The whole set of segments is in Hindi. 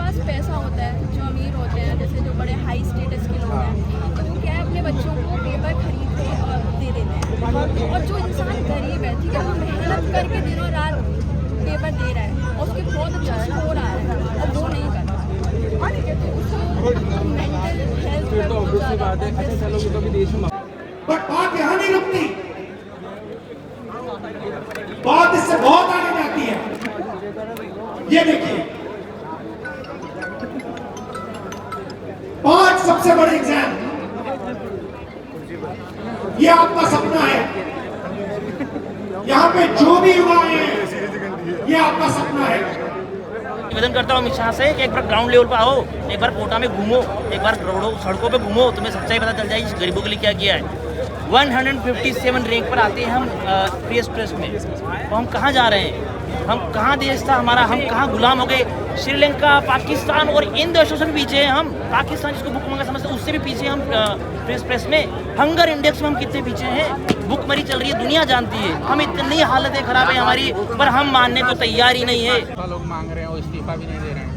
पास पैसा होता है, जो अमीर होते हैं, जैसे जो बड़े हाई स्टेटस के लोग हैं, तो वो क्या है अपने बच्चों को पेपर खरीद के और दे देते हैं। और जो इंसान गरीब है, ठीक है, वो मेहनत करके दिनों रात पेपर दे रहा है और उसके बहुत अच्छा स्कोर आ रहा है और वो नहीं कर रहा, ठीक है, तो उसको मेंटल हेल्थ पे बहुत ज़्यादा बट बात यहाँ नहीं रुकती, बात इससे बहुत आगे जाती है। ये देखिए 5 सबसे बड़े एग्जाम, ये आपका सपना है। यहाँ पे जो भी युवा है, ये आपका सपना है। निवेदन करता हूँ अमित शाह से कि एक बार ग्राउंड लेवल पर आओ, एक बार कोटा में घूमो, एक बार रोडों सड़कों पे घूमो, तुम्हें सच्चाई पता चल जाएगी गरीबों के लिए क्या किया है। 157 रैंक पर आते हैं हम फ्री एक्सप्रेस में, तो हम कहाँ जा रहे हैं? हम कहाँ देश था हमारा, हम कहाँ गुलाम हो गए? श्रीलंका, पाकिस्तान और इन देशों से भी पीछे हैं हम। पाकिस्तान जिसको भुखमरी समझते हैं उससे भी पीछे हम फ्री एक्सप्रेस में। हंगर इंडेक्स में हम कितने पीछे हैं? भुखमरी चल रही है, दुनिया जानती है। हम इतनी हालतें खराब है हमारी, पर हम मानने को तैयार ही नहीं है। लोग मांग रहे हैं और इस्तीफा भी नहीं दे रहे हैं।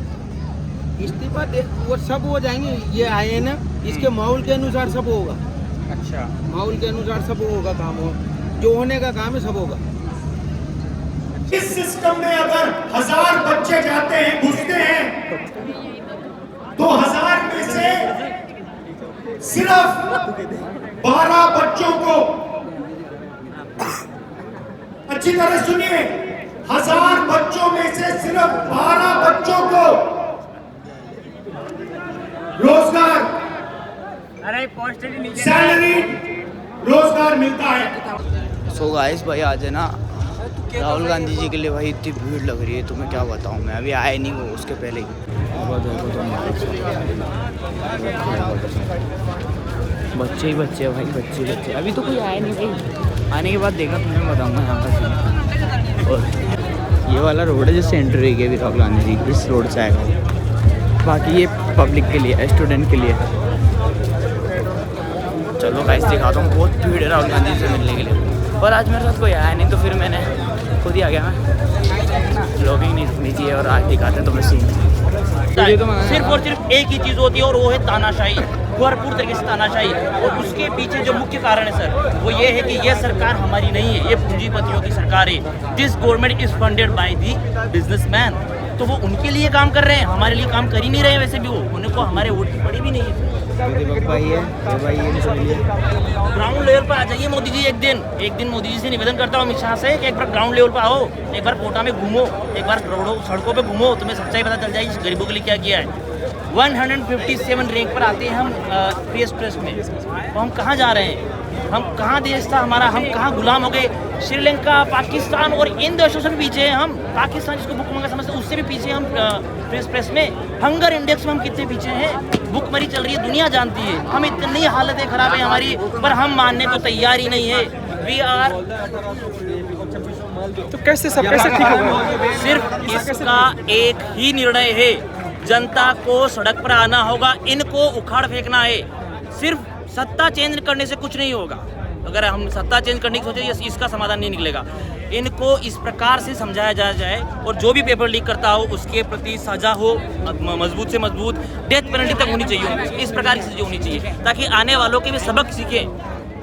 इस्तीफा वो सब हो जाएंगे, ये आए हैं ना, इसके माहौल के अनुसार सब होगा। अच्छा, माहौल के अनुसार सब होगा, काम हो जो होने का काम है सब होगा। इस सिस्टम में अगर 1000 बच्चे जाते हैं, घुसते हैं, तो 1000 में से सिर्फ 12 बच्चों को, अच्छी तरह सुनिए, 1000 बच्चों में से सिर्फ 12 बच्चों को रोजगार, सैलरी रोजगार मिलता है। सो गाइस भाई आज है ना राहुल गांधी जी के लिए भाई इतनी भीड़ लग रही है, तो मैं क्या बताऊँ, मैं अभी आया नहीं वो उसके पहले ही। बच्चे ही बच्चे हैं भाई, बच्चे बच्चे, अभी तो कोई आया नहीं भाई, आने के बाद देखा तुम्हें बताऊँगा यहाँ का। और ये वाला रोड है जिससे एंट्री हुई है राहुल गांधी जी, इस रोड से आएगा। बाकी ये पब्लिक के लिए, स्टूडेंट के लिए। चलो गाइस दिखाता हूँ, बहुत भीड़ है राहुल गांधी से मिलने के लिए, पर आज मेरे साथ कोई आया नहीं तो फिर मैंने खुद ही आ गया। मैं ब्लॉगिंग नहीं रुकनी चाहिए और आज दिखाते हैं तुम्हें सीन। सिर्फ और सिर्फ एक ही चीज़ होती है और वो है तानाशाही, भरपूर तरीके से तानाशाही। और उसके पीछे जो मुख्य कारण है सर, वो ये है कि ये सरकार हमारी नहीं है, ये पूंजीपतियों की सरकार है। This government is funded by the businessman. तो वो उनके लिए काम कर रहे हैं, हमारे लिए काम कर ही नहीं रहे हैं। वैसे भी वो उनको हमारे वोट की पड़ी भी नहीं है। भाई है ग्राउंड लेवल पर आ जाइए मोदी जी, एक दिन मोदी जी से निवेदन करता हूँ अमित शाह से कि एक बार ग्राउंड लेवल पर आओ, एक बार कोटा में घूमो, एक बार रोडों सड़कों पे घूमो, तुम्हें सच्चाई पता चल जाएगी गरीबों के लिए क्या किया है। 157 रैंक पर आते हैं हम फ्री एक्सप्रेस में, तो हम कहाँ जा रहे हैं? हम कहाँ देश था हमारा, हम कहाँ गुलाम हो गए? श्रीलंका, पाकिस्तान और इन देशों से भी पीछे हैं हम। पाकिस्तान जिसको भुखमरी समझते हैं उससे भी पीछे हम फ्री एक्सप्रेस में। हंगर इंडेक्स में हम कितने पीछे हैं? भुखमरी चल रही है, दुनिया जानती है। हम इतनी हालतें खराब है हमारी, पर हम मानने को तैयार ही नहीं है। वी आर तो कैसे सब कैसे ठीक होगा? सिर्फ इसका एक ही निर्णय है, जनता को सड़क पर आना होगा, इनको उखाड़ फेंकना है। सिर्फ सत्ता चेंज करने से कुछ नहीं होगा। अगर हम सत्ता चेंज करने की सोचे, इसका समाधान नहीं निकलेगा। इनको इस प्रकार से समझाया जाए और जो भी पेपर लीक करता हो उसके प्रति सजा हो, मजबूत से मजबूत, डेथ पेनल्टी तक होनी चाहिए। इस प्रकार की चीज़ें होनी चाहिए ताकि आने वालों के भी सबक सीखें।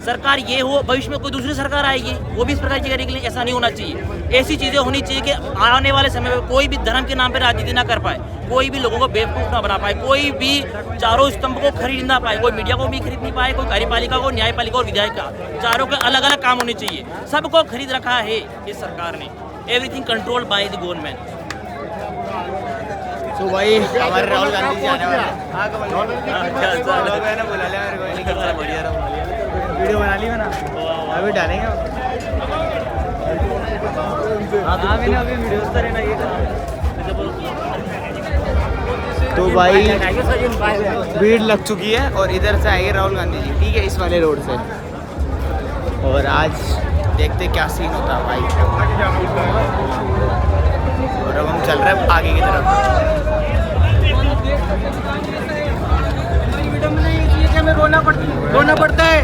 सरकार ये हो, भविष्य में कोई दूसरी सरकार आएगी वो भी इस प्रकार की करेगी, ऐसा नहीं होना चाहिए। ऐसी चीज़ें होनी चाहिए कि आने वाले समय में कोई भी धर्म के नाम पर राजनीति ना कर पाए, कोई भी लोगों को बेवकूफ़ ना बना पाए, कोई भी चारों स्तंभ को खरीद ना पाए, कोई मीडिया को भी खरीद नहीं पाए, कोई कार्यपालिका को, न्यायपालिका और विधायक का, चारों के अलग अलग काम होने चाहिए। सबको खरीद रखा है इस सरकार ने, everything controlled by the government. तो भाई हमारे राहुल गांधी जी आने वाले हैं। वीडियो बना ली मैंने, अभी डालेंगे। तो भाई भीड़ लग चुकी है और इधर से आएंगे राहुल गांधी जी, ठीक है, इस वाले रोड से। और आज देखते क्या सीन होता है भाई। और अब हम चल रहे हैं आगे की तरफ। हमें रोना पड़ता है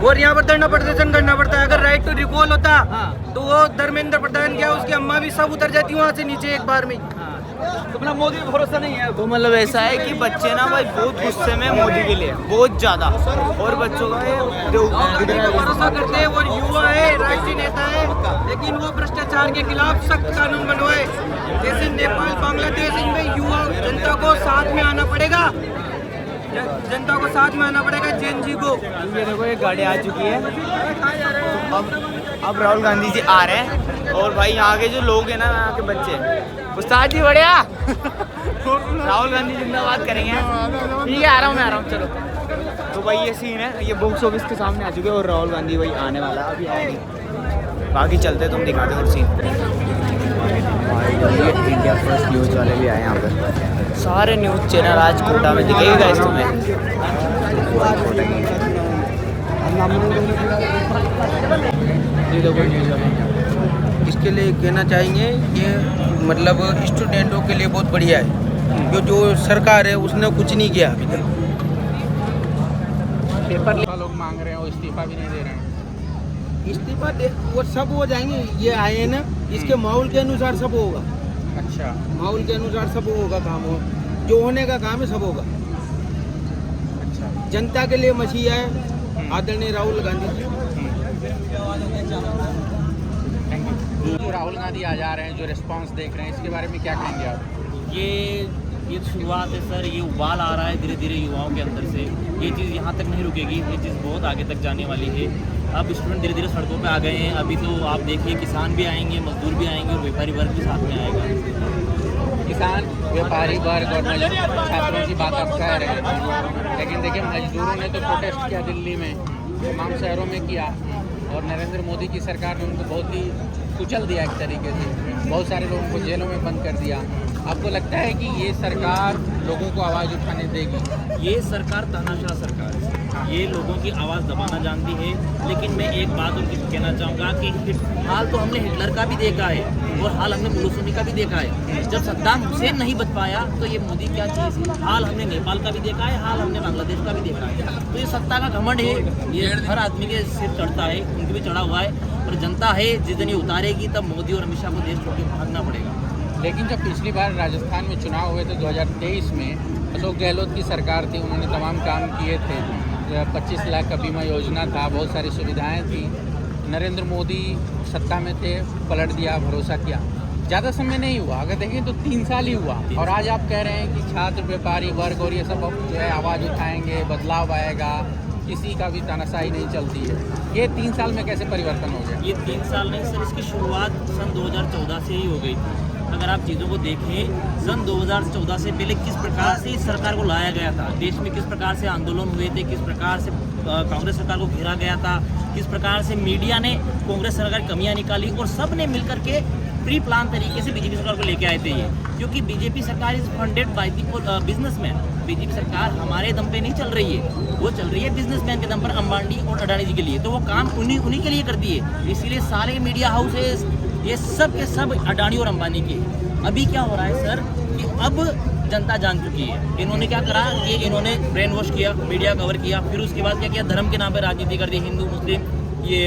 और यहाँ पर धरना प्रदर्शन करना पड़ता है। अगर राइट टू रिकॉल होता तो वो धर्मेंद्र प्रधान क्या उसकी अम्मा भी सब उतर जाती वहाँ से नीचे एक बार में। तो अपना मोदी पे भरोसा नहीं है। तो मतलब ऐसा है कि बच्चे ना भाई बहुत गुस्से में मोदी के लिए, बहुत ज़्यादा। और बच्चों का भरोसा करते हैं, वो युवा है, राष्ट्रीय नेता है, लेकिन वो भ्रष्टाचार के खिलाफ सख्त कानून बनवाए। जैसे नेपाल, बांग्लादेश, इनमें युवा जनता को साथ में आना पड़ेगा, जनता को साथ में आना पड़ेगा, जेन जी को। ये देखो ये गाड़ी आ चुकी है। अब राहुल गांधी जी आ रहे हैं और भाई यहाँ के जो लोग हैं ना, यहाँ के बच्चे, उस्ताद जी बढ़िया राहुल गांधी जिंदाबाद करेंगे। ठीक है, आ रहा हूँ चलो। तो भाई ये सीन है, ये बॉक्स ऑफिस के सामने आ चुके हैं और राहुल गांधी भाई आने वाला है, अभी आए नहीं। बाकी चलते तुम दिखाते और सीन। इंडिया फर्स्ट न्यूज़ वाले भी आए यहाँ पर। सारे न्यूज़ चैनल आज कोटा में दिखेगा इस तुम्हें। इसके लिए कहना चाहेंगे, ये मतलब स्टूडेंटों के लिए बहुत बढ़िया है। जो सरकार है उसने कुछ नहीं किया अभी तक। पेपर लोग मांग रहे हैं, वो इस्तीफा भी नहीं दे रहे हैं। इस्तीफा दे वो सब हो जाएंगे, ये आए हैं ना, इसके माहौल के अनुसार सब होगा। अच्छा, माहौल के अनुसार सब होगा, काम हो जो होने का काम है सब होगा। अच्छा, जनता के लिए मसीहा है आदरणीय राहुल गांधी जी। Thank you. जो राहुल गांधी आ जा रहे हैं, जो रिस्पांस देख रहे हैं, इसके बारे में क्या कहेंगे आप? ये शुरुआत है सर, ये उबाल आ रहा है धीरे धीरे युवाओं के अंदर से। ये चीज़ यहाँ तक नहीं रुकेगी, ये चीज़ बहुत आगे तक जाने वाली है। अब स्टूडेंट धीरे धीरे सड़कों पे आ गए हैं। अभी तो आप देखिए किसान भी आएंगे, मजदूर भी आएंगे और व्यापारी वर्ग भी साथ में आएगा। किसान, व्यापारी वर्ग और छात्रों की बात आप कह रहे हैं, लेकिन देखिए मजदूरों ने तो प्रोटेस्ट किया दिल्ली में, तमाम शहरों में किया, और नरेंद्र मोदी की सरकार ने उनको बहुत ही कुचल दिया एक तरीके से। बहुत सारे लोगों को जेलों में बंद कर दिया। आपको लगता है कि ये सरकार लोगों को आवाज़ उठाने देगी? ये सरकार तानाशाह सरकार है, ये लोगों की आवाज़ दबाना जानती है। लेकिन मैं एक बात उनकी कहना चाहूँगा कि हाल तो हमने हिटलर का भी देखा है और हाल हमने मुसोलिनी का भी देखा है। जब सद्दाम हुसैन नहीं बच पाया तो ये मोदी क्या चीज़ है। हाल हमने नेपाल का भी देखा है, हाल हमने बांग्लादेश का भी देखा है। तो ये सत्ता का घमंड है, ये हर आदमी के सिर चढ़ता है, उनके भी चढ़ा हुआ है। और जनता है जिस दिन ये उतारेगी तब मोदी और अमित शाह को देश छोड़ के भागना पड़ेगा। लेकिन जब पिछली बार राजस्थान में चुनाव हुए थे 2023 में, अशोक गहलोत की सरकार थी, उन्होंने तमाम काम किए थे। 25 लाख का बीमा योजना था, बहुत सारी सुविधाएं थी। नरेंद्र मोदी सत्ता में थे, पलट दिया, भरोसा किया, ज़्यादा समय नहीं हुआ। अगर देखें तो 3 साल ही हुआ, और आज आप कह रहे हैं कि छात्र, व्यापारी वर्ग और ये सब अब जो है आवाज़ उठाएंगे, बदलाव आएगा, किसी का भी तानाशाही नहीं चलती है। ये 3 साल में कैसे परिवर्तन हो गया? ये 3 साल नहीं सर, इसकी शुरुआत सन 2014 से ही हो गई थी। अगर आप चीज़ों को देखें, सन 2014 से पहले किस प्रकार से इस सरकार को लाया गया था, देश में किस प्रकार से आंदोलन हुए थे, किस प्रकार से कांग्रेस सरकार को घेरा गया था, किस प्रकार से मीडिया ने कांग्रेस सरकार की कमियां निकाली, और सब ने मिलकर के प्री प्लान तरीके से बीजेपी सरकार को लेके आए थे ये। क्योंकि बीजेपी सरकार is funded by the businessman. BJP सरकार हमारे दम पे नहीं चल रही है, वो चल रही है बिजनेसमैन के दम पर, अंबानी और अडानी जी के लिए। तो वो काम उन्हीं के लिए करती है। इसीलिए सारे मीडिया हाउसेस ये सब के सब अडानी और अंबानी के। अभी क्या हो रहा है सर कि अब जनता जान चुकी है। इन्होंने क्या करा कि इन्होंने ब्रेन वॉश किया, मीडिया कवर किया, फिर उसके बाद क्या किया, धर्म के नाम पे राजनीति कर दी, हिंदू मुस्लिम ये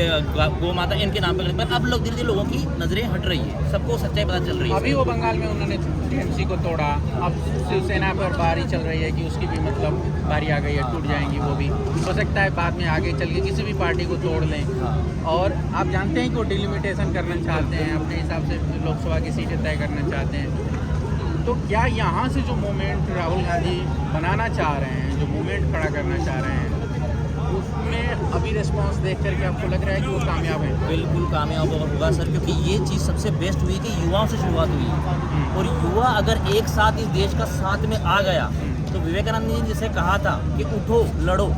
गौ माता इनके नाम पे। अब लोग धीरे धीरे लोगों की नजरें हट रही है, सबको सच्चाई पता चल रही है। अभी वो बंगाल में उन्होंने टीएमसी को तोड़ा, अब शिवसेना पर बारी चल रही है कि उसकी भी मतलब बारी आ गई है, टूट जाएंगी वो भी। हो सकता है बाद में आगे चल के किसी भी पार्टी को तोड़ लें। और आप जानते हैं कि वो डिलिमिटेशन करना चाहते हैं, अपने हिसाब से लोकसभा की सीटें तय करना चाहते हैं। तो क्या यहाँ से जो मूवमेंट राहुल गांधी बनाना चाह रहे हैं, जो मूवमेंट खड़ा करना चाह रहे हैं, उसमें अभी रिस्पांस देख करके आपको लग रहा है कि वो कामयाब है? बिल्कुल कामयाब होगा सर, क्योंकि ये चीज़ सबसे बेस्ट हुई कि युवाओं से शुरुआत हुई है। और युवा अगर एक साथ इस देश का साथ में आ गया, तो विवेकानंद जी ने जिसे कहा था कि उठो, लड़ो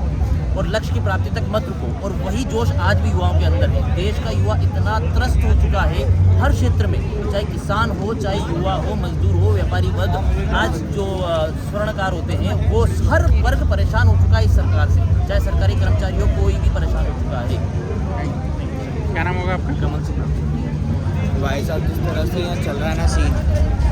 और लक्ष्य की प्राप्ति तक मत रुको, और वही जोश आज भी युवाओं के अंदर है। देश का युवा इतना त्रस्त हो चुका है हर क्षेत्र में, चाहे किसान हो, चाहे युवा हो, मजदूर हो, व्यापारी वर्ग। आज जो स्वर्णकार होते हैं वो हर वर्ग परेशान हो चुका है इस सरकार से, चाहे सरकारी कर्मचारी हो, कोई भी परेशान हो चुका है। क्या नाम होगा आपका? कमल सिंह। भाई साहब जिस तरह से यहाँ चल रहा है ना सीन,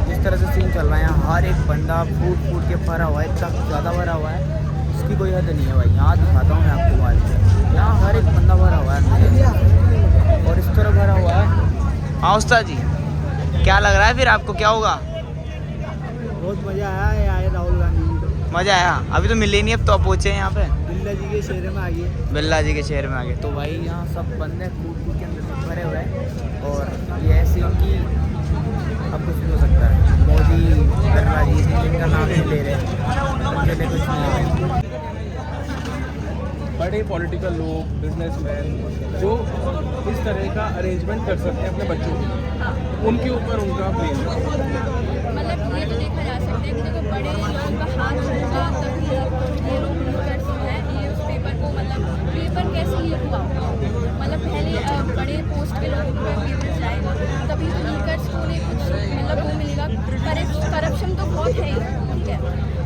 जिस तरह से सीन चल रहा है यहाँ, हर एक बंदा फूट फूट के भरा हुआ है, इतना ज़्यादा भरा हुआ है इसकी कोई हद नहीं है भाई। यहाँ दिखाता हूँ मैं आपको बात, यहाँ हर एक बंदा भरा हुआ है और इस तरह भरा हुआ है। हाँ उस्ताद जी, क्या लग रहा है फिर आपको, क्या होगा? बहुत मज़ा आया है आए राहुल गांधी जी तो मज़ा आया? अभी तो मिले नहीं, अब तो आप पहुँचे हैं यहाँ पे, बिरला जी के शहर में आ गए। बिरला जी के शहर में आ गए। तो भाई यहाँ सब बंदे कूद कूद के अंदर भरे हुए हैं और ये ऐसी उनकी अब कुछ नहीं हो सकता है। मोदी बिरला जी जिनका नाम नहीं ले रहे उनके लिए कुछ नहीं है। बड़े पॉलिटिकल लोग, बिजनेसमैन जो इस तरह का अरेंजमेंट कर सकते हैं अपने बच्चों के, उनके ऊपर उनका ब्लेम है। मतलब ये तो देखा जा सकता है कि देखो बड़े लोगों का हाथ होगा तभी ये लोग लीकर्स हैं, ये उस पेपर को मतलब पेपर कैसे लीक हुआ होगा, मतलब पहले बड़े पोस्ट के लोगों को पेपर जाएगा तभी तो लीकर्स को नहीं कुछ मतलब वो मिलेगा। करप्शन तो बहुत है ही, ठीक है।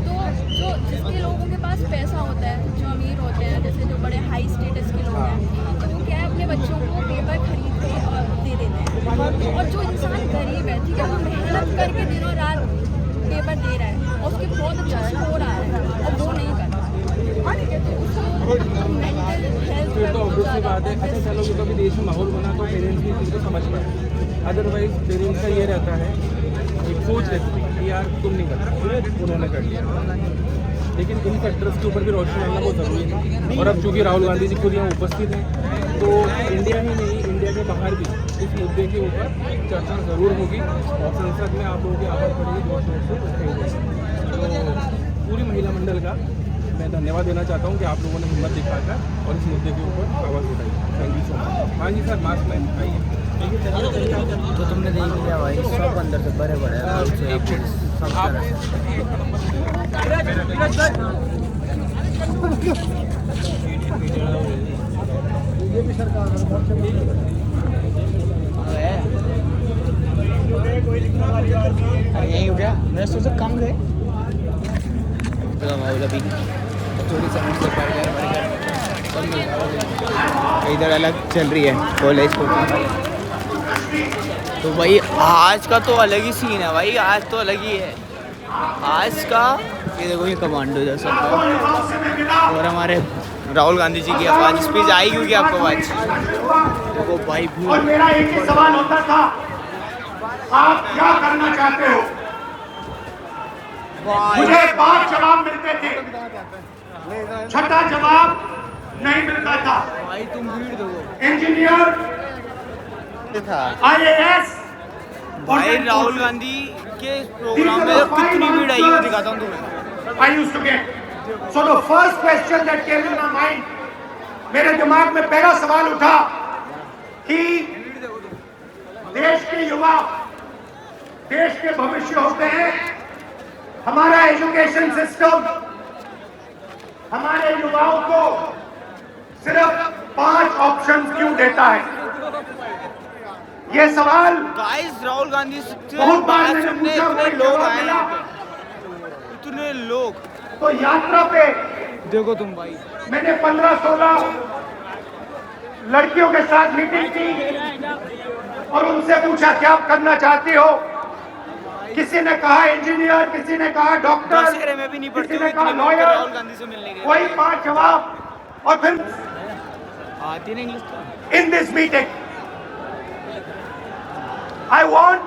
तो जो जिसके लोगों के पास पैसा होता है, जो अमीर होते हैं, जैसे जो बड़े हाई स्टेटस के लोग हैं, तो वो क्या है अपने बच्चों को पेपर खरीद के और दे देते हैं। और जो इंसान गरीब है, ठीक है, वो मेहनत करके दिनों रात पेपर दे रहा है और उसके बहुत अच्छा स्कोर आ रहा है और वो नहीं कर रहा है, ठीक है। तो उसको मेंटल हेल्थ फिर पर तो बहुत ऑब्वियसली ज़्यादा बात है। अच्छा चलो कि कभी देश में माहौल बना तो पेरेंट्स भी चीज़ को समझ पाए, अदरवाइज पेरेंट्स का ये रहता है, एक सोच रहती है कि यार तुम नहीं करते, उन्होंने कर लिया। लेकिन इन फैक्टर्स के ऊपर भी रोशनी डालना बहुत ज़रूरी है। और अब चूँकि राहुल गांधी जी खुद यहाँ उपस्थित हैं, तो इंडिया ही नहीं, इंडिया के बाहर भी इस मुद्दे के ऊपर चर्चा ज़रूर होगी और संसद में आप लोगों की आवाज़ पड़ेगी जोर शोर से उठाई जाएगी। तो पूरी महिला मंडल का मैं धन्यवाद देना चाहता हूँ कि आप लोगों ने हिम्मत दिखाकर और इस मुद्दे के ऊपर आवाज़ उठाई। Thank you so much. हाँ जी सर, मास्क में आइए। तो तुमने देख लिया भाई, सब अंदर से भरे पड़े हैं, सब तरह से। अरे यही हो गया, मैं सोचा कम गए अभी थोड़ी समझ से पड़ गए। इधर अलग चल रही है कॉलेज को। तो भाई आज का तो अलग ही सीन है भाई, आज तो अलग ही है आज का। ये देखो ये कमांडो जैसा और हमारे राहुल गांधी जी की आवाज़ स्पीच आई क्योंकि आपको आवाज़ देखो भाई। और मेरा एक ही सवाल होता था, आप क्या करना चाहते हो? मुझे 5 जवाब मिलते थे, छठा जवाब नहीं मिलता था। भाई तुम भीड़ दो इंजीनियर, IAS। भाई राहुल गांधी के प्रोग्राम में कितनी भीड़ आई है दिखाता हूँ तुम्हें। I used to get. So the first question that came in my mind, मेरे दिमाग में पहला सवाल उठा कि देश के युवा देश के भविष्य होते हैं। हमारा एजुकेशन सिस्टम हमारे युवाओं को सिर्फ 5 ऑप्शंस क्यों देता है? ये सवाल गाइस राहुल गांधी से बहुत बार बात मैंने सुनने पूछा, इतने कोई लोग जवाब आए मिला। यहाँ पे, इतने लोग। तो यात्रा पे देखो तुम भाई, मैंने 15-16 लड़कियों के साथ मीटिंग की और उनसे पूछा क्या आप करना चाहती हो? किसी ने कहा इंजीनियर, किसी ने कहा डॉक्टर, दशहरे में भी नहीं पढ़ते किसी हुए ने कहा इतने लोग लॉयर। राहुल गांधी से मिलने गए। वही 5 जवाब। और फिर आती नहीं इंग्लिश तो। in this meeting, I want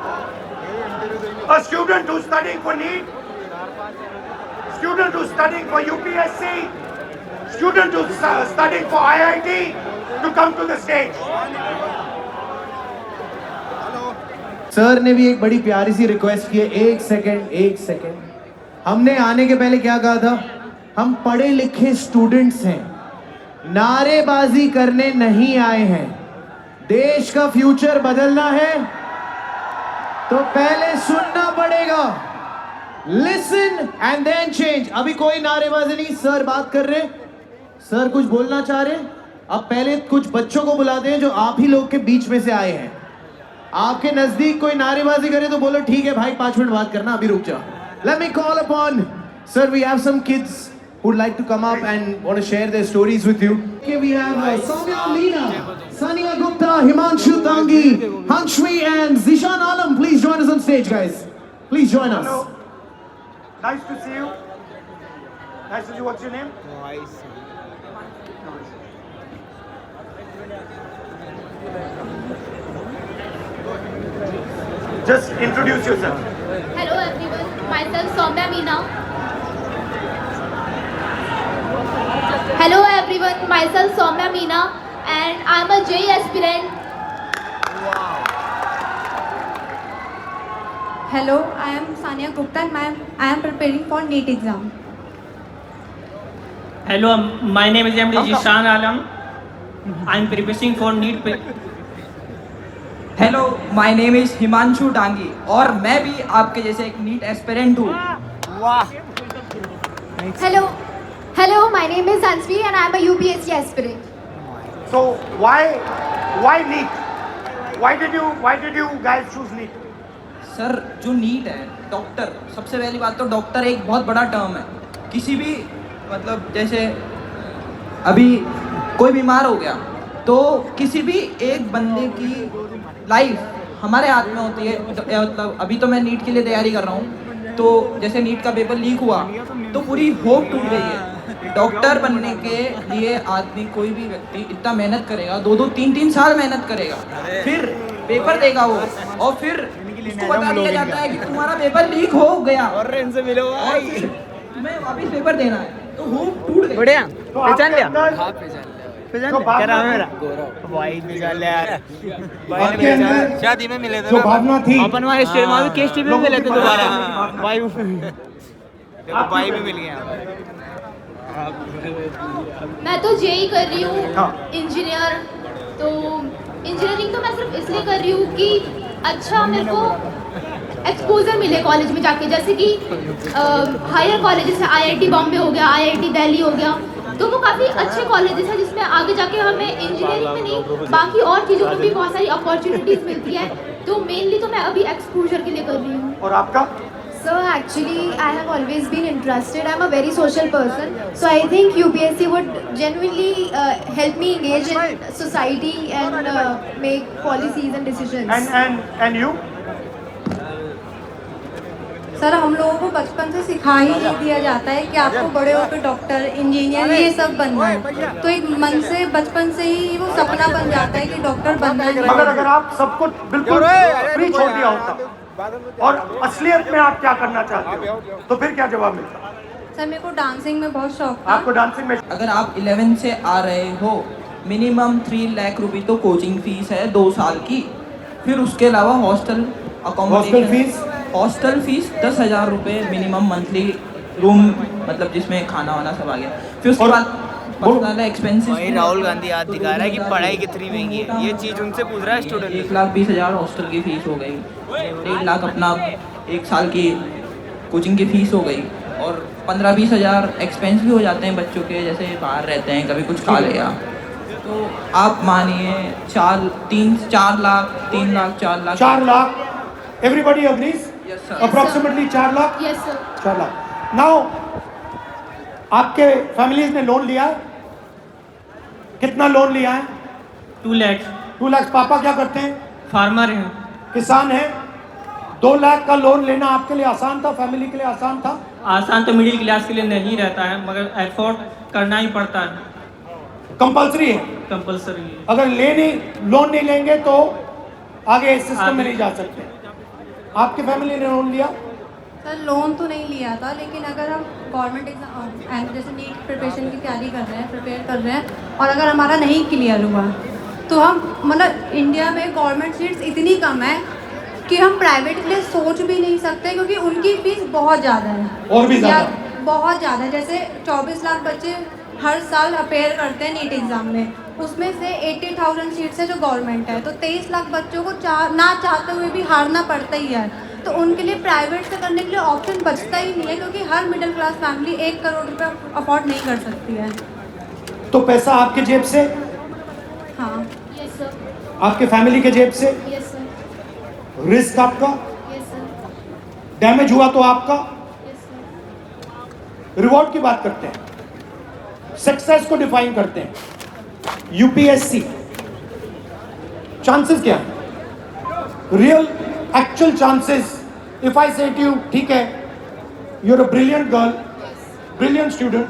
a student who's studying for NEET, student who's studying for UPSC, student who's studying for IIT to come to the stage. Sir ने भी एक बड़ी प्यारी सी रिक्वेस्ट की है। एक सेकंड। हमने आने के पहले क्या कहा था? हम पढ़े लिखे स्टूडेंट्स हैं, नारेबाजी करने नहीं आए हैं। देश का फ्यूचर बदलना है तो पहले सुनना पड़ेगा। Listen and then change. अभी कोई नारेबाजी नहीं, सर बात कर रहे हैं, सर कुछ बोलना चाह रहे हैं। अब पहले कुछ बच्चों को बुलाते हैं जो आप ही लोग के बीच में से आए हैं। आपके नजदीक कोई नारेबाजी करे तो बोलो ठीक है भाई 5 मिनट बात करना, अभी रुक जाओ। Let me call upon, sir, we have some kids who'd like to come up and want to share their stories with you. Okay, we have Soumya Meena, Sania Gupta, Himanshu Tangi, Hanshmi and Zishan Alam. Please join us on stage, guys. Please join us. Hello. Nice to see you. Nice to see you. What's your name? Just introduce yourself. Hello everyone, my myself Soumya Meena. Hello everyone, myself Soumya Meena and I'm a JEE aspirant. Hello, I am Sania Gupta and I am preparing for NEET exam. Hello, my name is MD Jishan Alam. I'm preparing for NEET. Hello, my name is Himanshu Dangi और मैं भी आपके जैसे एक नीट एस्पिरेंट हूँ. Hello, my name is Ansvi and I'm a UPSC aspirant. So why NEET? Why did you guys choose NEET? Sir, जो नीट है, डॉक्टर, सबसे पहली बात तो डॉक्टर एक बहुत बड़ा टर्म है. किसी भी मतलब जैसे अभी कोई बीमार हो गया तो किसी भी एक बंदे की लाइफ हमारे हाथ में होती है. मतलब अभी तो मैं नीट के लिए तैयारी कर रहा हूँ, तो जैसे नीट का पेपर लीक हुआ तो पूरी होप टूट गई है. डॉक्टर बनने के लिए आदमी, कोई भी व्यक्ति इतना मेहनत करेगा, 2-2, 3-3 साल मेहनत करेगा, फिर पेपर देगा वो, और फिर उसको बता दिया जाता है कि तुम्हारा पेपर लीक हो गया और इनसे मिलो भाई, तुम्हें वापस पेपर देना है. तो होप टूट गई. बढ़िया, पहचान लिया? क्या नाम है मेरा? भाई पहचान लिया यार. आपके अंदर शादी में मिले थे जो भावना थी, अपन वहाँ स्टेट में केस टीवी में मिले थे दोबारा. भाई देखो भाई भी मिल गया. मैं तो JEE कर रही हूँ, इंजीनियर. तो इंजीनियरिंग तो मैं सिर्फ इसलिए कर रही हूँ कि अच्छा मेरे को एक्सपोजर मिले कॉलेज में जाके, जैसे कि हायर कॉलेज जैसे IIT बॉम्बे हो गया, IIT दिल्ली हो गया, तो वो काफ़ी अच्छे कॉलेजेस हैं जिसमें आगे जाके हमें इंजीनियरिंग में नहीं बाकी और चीज़ों में भी बहुत सारी अपॉर्चुनिटीज़ मिलती है. तो मेनली तो मैं अभी एक्सपोजर के लिए कर रही हूँ. और आपका? So actually, I have always been interested. I'm a very social person, so I think UPSC would genuinely help me engage in society and make policies and decisions. And you? Sir, हम लोगों को बचपन से सिखा ही नहीं दिया जाता है कि आपको बड़े होकर डॉक्टर, इंजीनियर ये सब बनना है. तो एक मन से बचपन से ही वो सपना बन जाता है कि डॉक्टर बनना है. मगर अगर आप सब कुछ बिल्कुल फ्री छोड़ दिया होता और असलियत में आप क्या करना चाहते हो, तो फिर क्या जवाब मिलता? सर, मेरे को डांसिंग में बहुत शौक था. आपको डांसिंग में? अगर आप 11 से आ रहे हो, मिनिमम 3 लाख रुपए तो कोचिंग फीस है 2 साल की. फिर उसके अलावा हॉस्टल फीस 10,000 रुपये मिनिमम मंथली रूम, मतलब जिसमें खाना वाना सब आ गया. फिर उसके बाद पर्सनल एक्सपेंसेस. वही राहुल गांधी आज दिखा रहा है कि पढ़ाई कितनी महंगी है. ये चीज़ उनसे पूछ रहा है स्टूडेंट. 1,20,000 हॉस्टल की फीस हो गई, 1.5 लाख अपना 1 साल की कोचिंग की फीस हो गई, और 15-20,000 एक्सपेंस भी हो जाते हैं बच्चों के, जैसे बाहर रहते हैं, कभी कुछ खा लिया. तो आप मानिए 4 lakh 4 lakh. Everybody agrees? Yes, sir. Approximately 4 lakh? Yes sir. 4 lakh. Now, आपके फैमिलीज ने लोन लिया है? कितना लोन लिया है? 2 lakhs. 2 लाख. पापा क्या करते हैं? फार्मर हैं. किसान है. 2 लाख का लोन लेना आपके लिए आसान था, फैमिली के लिए आसान था? आसान तो मिडिल क्लास के लिए नहीं रहता है, मगर एफोर्ड करना ही पड़ता है. कंपल्सरी है? कंपलसरी. अगर लोन नहीं लेंगे तो आगे इस सिस्टम में नहीं जा सकते. आपकी फैमिली ने लोन लिया? सर, लोन तो नहीं लिया था, लेकिन अगर हम गवर्नमेंट एग्जाम जैसे नीट प्रिपरेशन की तैयारी प्रिपेयर कर रहे हैं, और अगर हमारा नहीं क्लियर हुआ तो हम मतलब इंडिया में गवर्नमेंट सीट्स इतनी कम है कि हम प्राइवेट के लिए सोच भी नहीं सकते, क्योंकि उनकी फीस बहुत ज़्यादा है. और भी ज़्यादा? बहुत ज़्यादा. जैसे 24 लाख बच्चे हर साल अपेयर करते हैं नीट एग्ज़ाम में, उसमें से 80,000 सीट्स है जो गवर्नमेंट है, तो 23 लाख बच्चों को ना चाहते हुए भी हारना पड़ता ही है. तो उनके लिए प्राइवेट से करने के लिए ऑप्शन बचता ही नहीं है, क्योंकि हर मिडिल क्लास फैमिली 1 करोड़ रुपये अफोर्ड नहीं कर सकती है. तो पैसा आपके जेब से? हाँ. Yes sir. आपके फैमिली के जेब से? Yes sir. रिस्क आपका? Yes sir. डैमेज हुआ तो आपका? Yes sir. रिवॉर्ड की बात करते हैं, सक्सेस को डिफाइन करते हैं. यूपीएससी चांसेस क्या है? Real actual chances. If I say to you, ठीक है, you are a brilliant girl, brilliant student,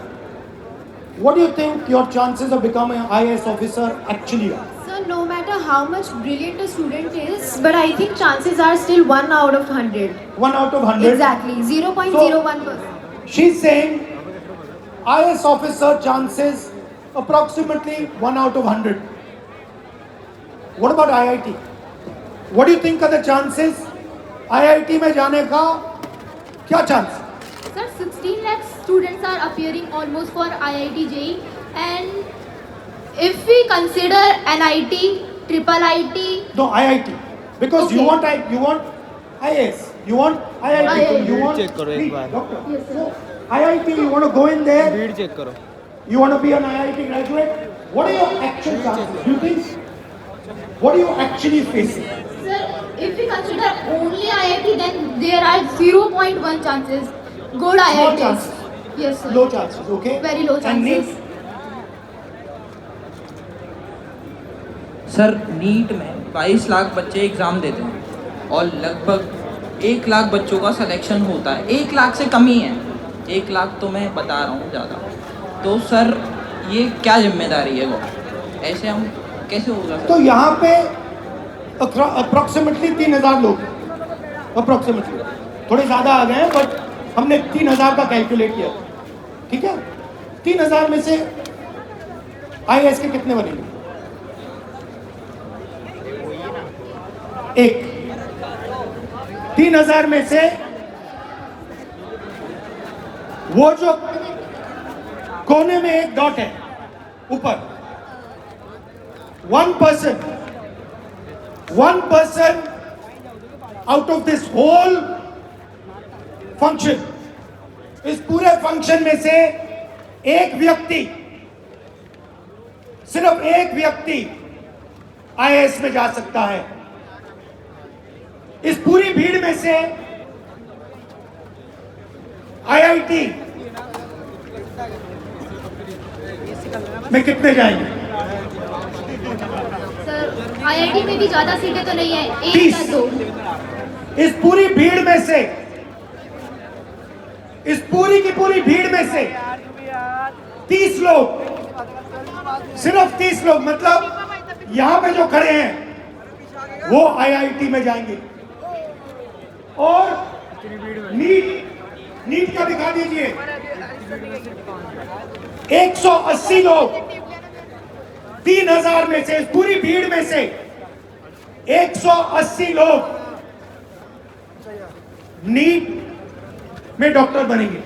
what do you think your chances of becoming an IAS officer actually are? So no matter matter how much brilliant a student is, but I think chances are still 1 out of 100. 1 out of 100. Exactly, 0.01%. She's saying IAS officer chances approximately 1 out of 100. What about IIT? What do you think are the chances? IIT में जाने का क्या chance? Sir, 16 lakh students are appearing almost for IIT JEE, and if we consider NIT, triple IT, No, IIT. Because Okay. you want IAS. You want IIT. IIT. You want check करो एक बार. doctor. Yes, sir. So, IIT, you want to go in there. भीड़ चेक करो. You want to be an IIT graduate. What are your actual chances? Do you think? What are you actually facing? Sir, if we consider only IIT, then there are 0.1 chances. Good Small IITs. chances. Yes, sir. Low chances. Okay. Very low And chances. NEET? Sir NEET में 22 लाख बच्चे एग्ज़ाम देते हैं और लगभग 1 लाख बच्चों का सिलेक्शन होता है. 1 लाख से कम ही है. 1 लाख तो मैं बता रहा हूँ ज़्यादा. तो सर ये क्या जिम्मेदारी है वो? ऐसे हम कैसे होगा? तो यहाँ पे अप्रोक्सीमेटली 3000 लोग, अप्रोक्सीमेटली थोड़े ज़्यादा आ गए हैं, बट हमने 3000 का कैलकुलेट किया. ठीक है, 3000 में से IAS के कितने बनेंगे? एक. 3000 में से वो जो कोने में एक डॉट है ऊपर, 1% out of this whole function, इस पूरे फंक्शन में से एक व्यक्ति, सिर्फ एक व्यक्ति IAS में जा सकता है. इस पूरी भीड़ में से IIT में कितने जाएंगे? सर, IIT में भी ज़्यादा सीटें तो नहीं है, 1 30. या 2. इस पूरी भीड़ में से, इस पूरी की पूरी भीड़ में से 30 लोग, सिर्फ 30 लोग, मतलब यहां पे जो खड़े हैं वो IIT में जाएंगे. और नीट का दिखा दीजिए. 180 लोग, 3000 में से, इस पूरी भीड़ में से 180 लोग नीट में डॉक्टर बनेंगे.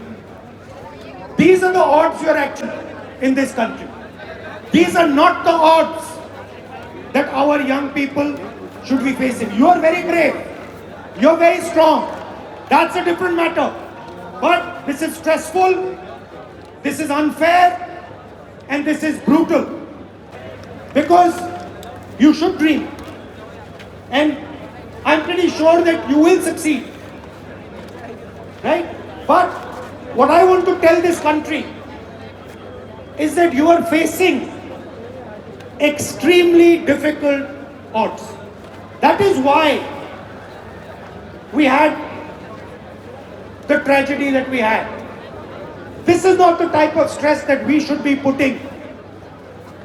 These are the odds you are actually in this country. These are not the odds that our young people should be facing. You are very brave. You are very strong. That's a different matter. But this is stressful. This is unfair. And this is brutal. Because you should dream. And I'm pretty sure that you will succeed. Right? But what I want to tell this country is that you are facing extremely difficult odds. That is why we had the tragedy that we had. This is not the type of stress that we should be putting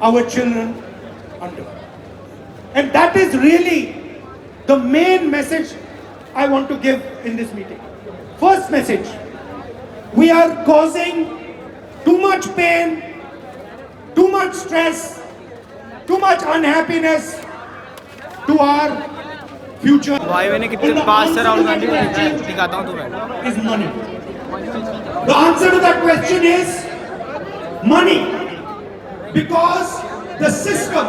our children under. And that is really the main message I want to give in this meeting. First message, we are causing too much pain, too much stress, too much unhappiness to our future. भाई मैंने कितने पास से राहुल गांधी को दिखाता हूँ तुम्हें. Is money. The answer to that question is money. Because the system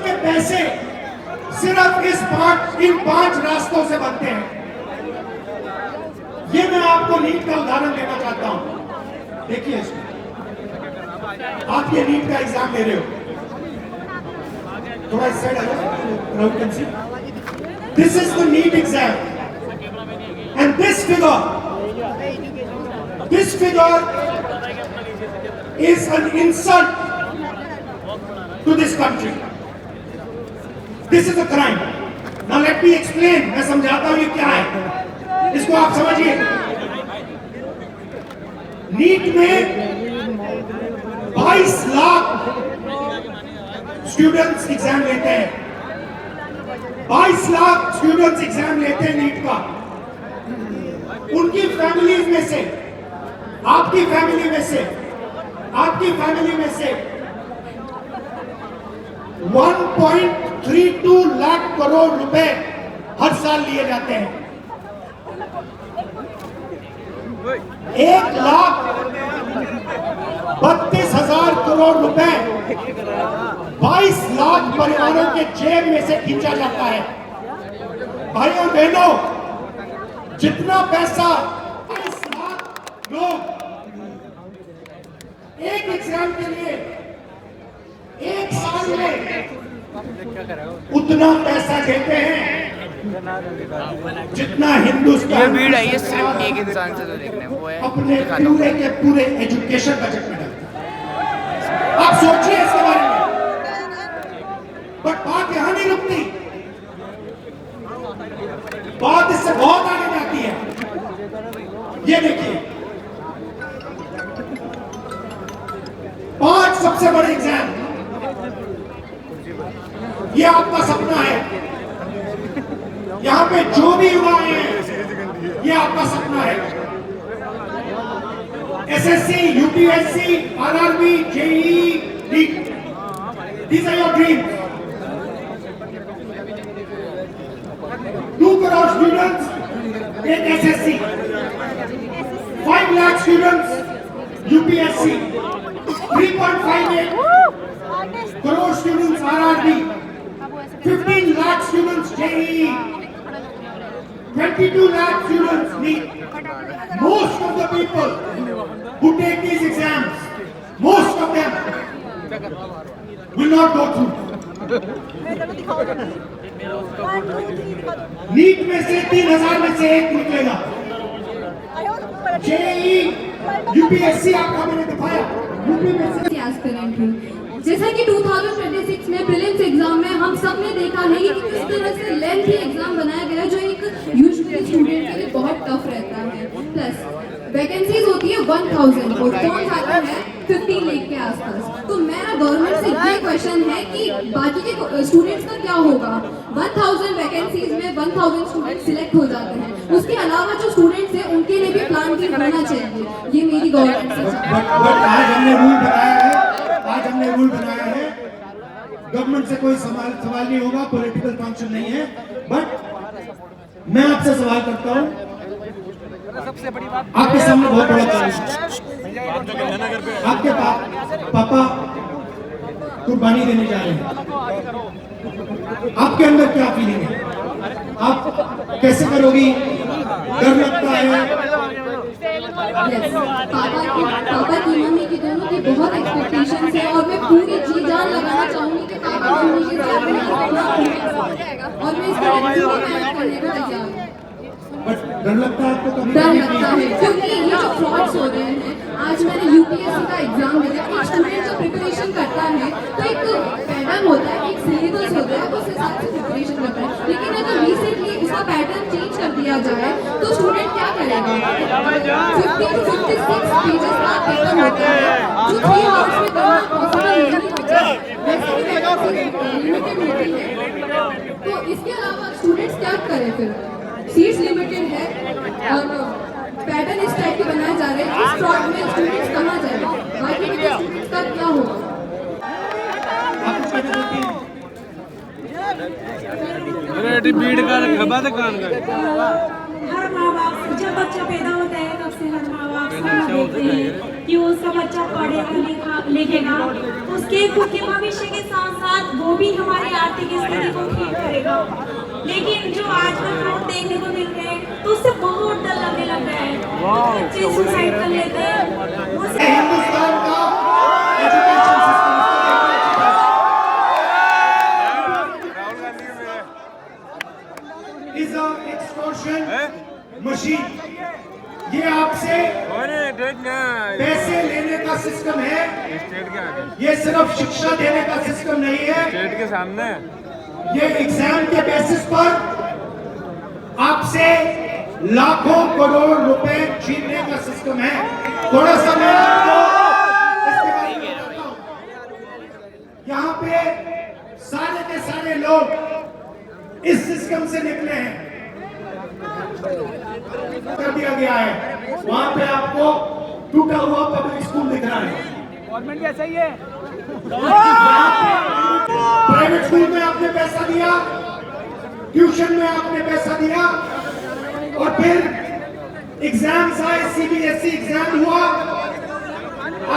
के पैसे सिर्फ इन 5 रास्तों से बनते हैं. ये मैं आपको नीट का उदाहरण देना चाहता हूं. देखिए इसमें, आप ये नीट का एग्जाम दे रहे हो. थोड़ा इस साइड आ जाओ. This is the NEET exam. And this figure is an insult to this country. This is a crime. Now let me explain. मैं समझाता हूँ ये क्या है. इसको आप समझिए. नीट में 22 लाख स्टूडेंट्स एग्जाम लेते हैं, 22 लाख स्टूडेंट्स एग्जाम लेते हैं नीट का। उनकी फैमिलीज में से, आपकी फैमिली में से, आपकी फैमिली में से 1.32 लाख करोड़ रुपए हर साल लिए जाते हैं। 1,32,000 करोड़ रुपए 22 लाख परिवारों के जेब में से खींचा जाता है। भाइयों बहनों, जितना पैसा 22 लाख लोग एक एग्जाम के लिए एक साल में उतना पैसा देते हैं जितना हिंदुस्तान ये भीड़ है, ये सिर्फ एक इंसान से तो देखने वो है अपने पूरे के पूरे एजुकेशन बजट में डालता है। आप सोचिए इसके बारे में। बट बात यहां नहीं रुकती, बात इससे बहुत आगे जाती है। ये देखिए, 5 सबसे बड़े एग्जाम, ये आपका सपना है। यहां पे जो भी युवा हैं, ये आपका सपना है। SSC, UPSC, RRB, JEE, NEET, these are your dreams. 2 crore students take SSC, 5 lakh students UPSC, 3.58 crore students RRB, 15 lakh students JEE, 22 lakh students NEET. Most of the people who take these exams, most of them will not go through. NEET में से 3,000 में से एक निकलेगा। JEE, UPSC आपका मैंने दिखाया, यूपी में से एस्पिरेंट हूँ। जैसा कि 2026 में प्रीलिम्स एग्जाम में हम सब ने देखा है कि किस तरह से लेंथी एग्जाम बनाया गया है जो एक यूजुअली स्टूडेंट के लिए बहुत टफ रहता है। प्लस वैकेंसीज होती है 1000 और फॉर्म्स आते हैं 15 लाख के आसपास। तो मेरा गवर्नमेंट से ये क्वेश्चन है कि बाकी के स्टूडेंट्स का क्या होगा? 1000 वैकेंसीज में 1000 स्टूडेंट सिलेक्ट हो जाते हैं, उसके अलावा जो स्टूडेंट्स हैं उनके लिए भी प्लान भी होना चाहिए। ये मेरी गवर्नमेंट से आज हमने रूल बनाया है, गवर्नमेंट से कोई सवाल नहीं होगा, पॉलिटिकल फंक्शन नहीं है। बट मैं आपसे सवाल करता हूं, आपके सामने बहुत बड़ा चैलेंज, आपके पापा कुर्बानी देने जा रहे हैं, आपके अंदर क्या फीलिंग है? आप कैसे करोगी? डर लगता है? पापा की मम्मी की दोनों की बहुत एक्सपेक्टेशंस है और मैं पूरी जी जान लगाना चाहूंगी कि पापा मम्मी के साथ और मैं इसको मैनेज करने को तैयार हूँ। डर लगता है आपको? डर लगता है क्योंकि ये जो फ्रॉड्स हो रहे हैं। आज मैंने यूपीएससी का एग्जाम दिया, एक स्टूडेंट जो प्रिपरेशन करता है तो एक पैटर्न होता है, एक सिलेबस होता है, उस हिसाब से प्रिपरेशन करता है। लेकिन अगर रिसेंटली उसका पैटर्न चेंज कर दिया जाए तो स्टूडेंट क्या करेगा? 50 to 56 पेजेस का पेपर होता है जो 3 आवर्स में करना पॉसिबल नहीं होता। वैसे भी लिमिटेड होती है, तो इसके अलावा स्टूडेंट्स क्या करें फिर? सीट्स लिमिटेड है और पैटर्न इस टाइप के बनाए जा रहे हैं। इस फ्रॉड में स्टूडेंट्स कहाँ जाएंगे? बाकी के स्टूडेंट्स का क्या होगा? भीड़ का खबा दुकान का हर माँ बाप जब बच्चा पैदा होता है तब से हर माँ बाप सपना देखते हैं कि उसका बच्चा पढ़ेगा लिखेगा, उसके खुद के भविष्य के साथ साथ वो भी हमारी आर्थिक स्थिति को ठीक करेगा। लेकिन जो आजकल फ्रॉड देखने को मिल रहे हैं तो उससे बहुत डर लगने लग रहा है। बच्चे सुसाइड कर लेते हैं। हिंदुस्तान का education system is a extortion machine. ये आपसे पैसे लेने का सिस्टम है, ये सिर्फ शिक्षा देने का सिस्टम नहीं है। स्टेट के सामने ये एग्जाम के बेसिस पर आपसे लाखों करोड़ रुपए छीनने का सिस्टम है। थोड़ा सा मैं आपको इसके बारे में बताता हूं। यहाँ पे लोग इस सिस्टम से निकले हैं कर दिया गया है। वहां पे आपको टूटा हुआ पब्लिक स्कूल दिख रहा है। गवर्नमेंट ऐसा ही है। प्राइवेट स्कूल में आपने पैसा दिया, ट्यूशन में आपने पैसा दिया, और फिर एग्जाम्स आए, सीबीएसई एग्जाम हुआ।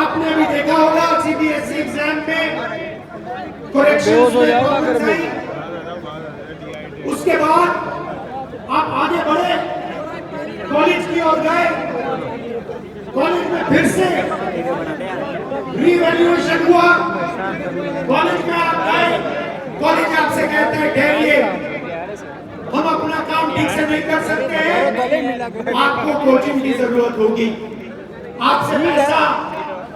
आपने अभी देखा होगा सीबीएसई एग्जाम में करेक्शंस में आई। उसके बाद आप आगे बढ़े, कॉलेज की ओर गए, कॉलेज में फिर से रीवैल्यूएशन हुआ। कॉलेज में आप गए, कॉलेज आपसे कहते हैं ठहरिए, हम अपना काम ठीक से नहीं कर सकते हैं, आपको कोचिंग की जरूरत होगी। आपसे पैसा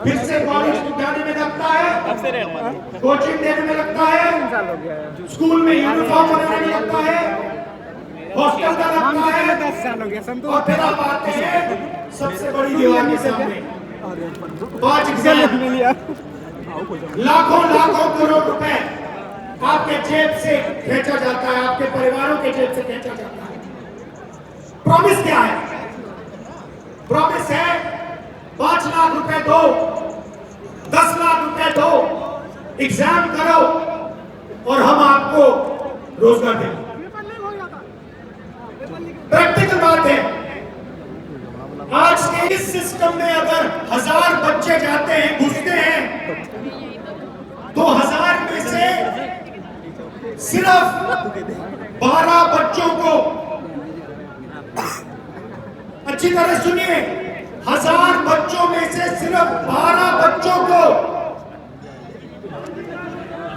फिर से कॉलेज जाने में लगता है, कोचिंग देने में लगता है, स्कूल में यूनिफॉर्म बनाने में लगता है, हॉस्टल का लगता है, और फिर आप आते हैं सबसे बड़ी दीवार के सामने। 5 एग्जाम, लाखों लाखों करोड़ रुपए आपके जेब से खींचा जाता है, आपके परिवारों के जेब से खींचा जाता है। प्रॉमिस क्या है? प्रॉमिस है 5 लाख रुपए दो, 10 लाख रुपए दो, एग्जाम करो और हम आपको रोजगार देंगे। प्रैक्टिकल बात है। आज के इस सिस्टम में अगर 1000 बच्चे जाते हैं, घुसते हैं, तो 1000 में से सिर्फ 12 बच्चों को, अच्छी तरह सुनिए, 1000 बच्चों में से सिर्फ 12 बच्चों को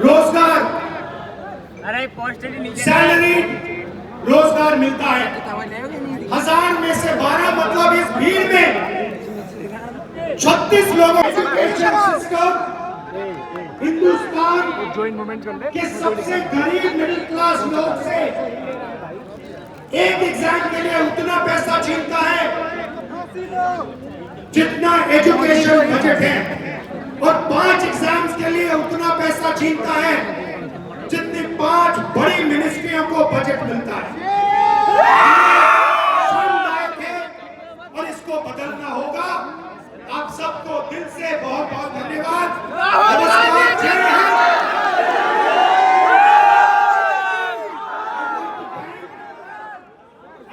रोजगार, सैलरी रोजगार मिलता है। 1000 में से 12 मतलब इस भीड़ में 36 लोगों हिंदुस्तान के सबसे गरीब मिडिल क्लास लोग से एक एग्जाम के लिए उतना पैसा छीनता है जितना एजुकेशन बजट है, और 5 एग्जाम्स के लिए उतना पैसा छीनता है जितनी 5 बड़ी मिनिस्ट्रियों को बजट मिलता है। शर्मनाक है और इसको बदलना होगा। आप सबको दिल से बहुत बहुत धन्यवाद। नमस्कार, जय Hind.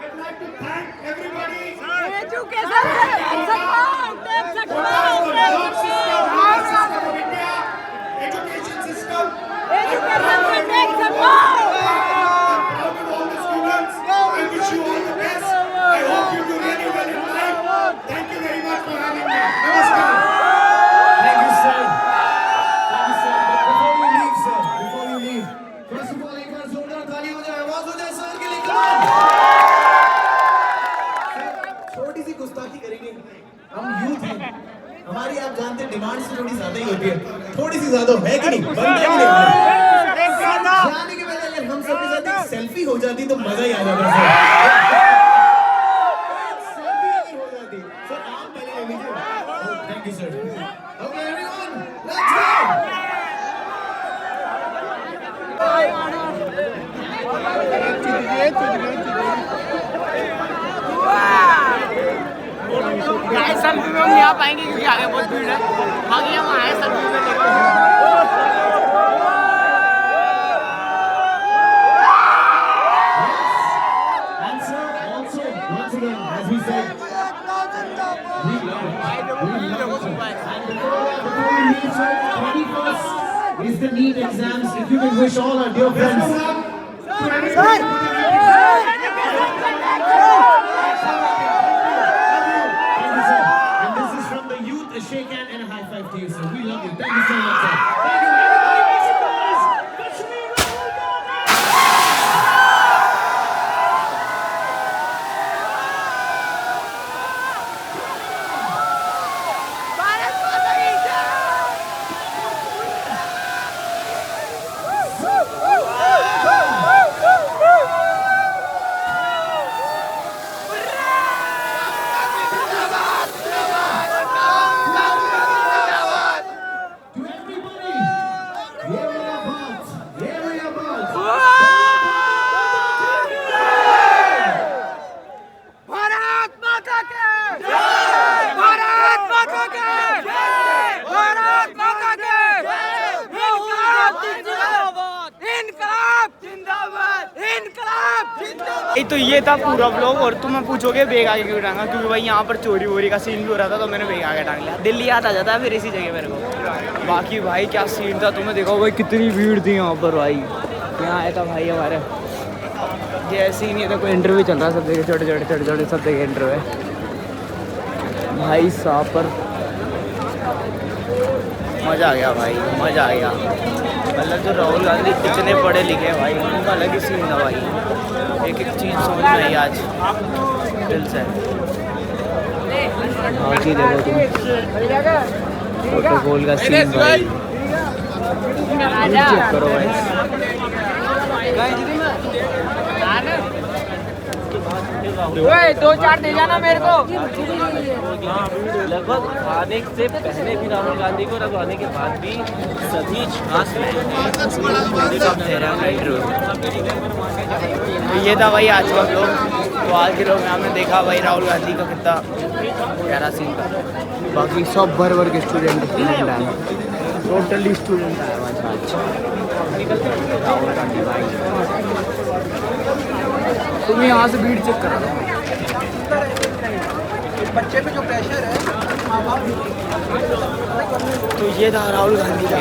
I'd like to thank everybody. हमारी आप जानते हैं डिमांड से थोड़ी ज्यादा ही होती है, थोड़ी सी ज्यादा है कि नहीं? जाने के पहले अगर हम सबके साथ एक सेल्फी हो जाती तो मजा ही आ जाता है। सेल्फी अगर हो जाती, सर आप पहले ले लीजिए। Thank you sir. Okay everyone, let's go. Selfie में हम नहीं आ पाएंगे क्योंकि आगे बहुत भीड़ है। बाकी हम आए सेल्फी में is the NEET exams. If you can wish all our dear friends. And this is from the youth, a shake hand and a high five to you, sir. We love you. Thank you so much, sir. Thank you very much. Woo! तो ये था पूरा ब्लॉग। और तुम्हें पूछोगे बैग आगे क्यों टांगा, क्योंकि भाई यहाँ पर चोरी वोरी का सीन भी हो रहा था तो मैंने बैग आगे टांग लिया। दिल्ली याद आ जाता है फिर इसी जगह मेरे को। बाकी भाई क्या सीन था तुम्हें देखो भाई, कितनी भीड़ थी यहाँ पर भाई। यहाँ आया था भाई हमारे, ये ऐसे ही नहीं था, कोई इंटरव्यू चल रहा है सब जगह, छोटे छोटे सब जगह इंटरव्यू है भाई साहब। पर मज़ा आ गया भाई, मज़ा आ गया। मतलब जो राहुल गांधी इतने पढ़े लिखे हैं भाई, उनका अलग ही सीन था भाई। एक एक चीज़ समझ में आई आज दिल से। बाकी देखो तुम प्रोटोकॉल का सीन भाई, चेक करो भाई। दो चार दे जाना मेरे को। लगभग आने से पहले भी राहुल गांधी को, और आने के बाद भी सभी खास ये था भाई आज का ब्लॉग। तो आज के लोग में हमने देखा भाई राहुल गांधी का कितना प्यारा सीन था। बाकी सब भर के स्टूडेंट आए, टोटली स्टूडेंट आया आज राहुल गांधी भाई। तुम यहाँ से भीड़ चेक करा बच्चे पे जो प्रेशर है, तो ये था राहुल गांधी का।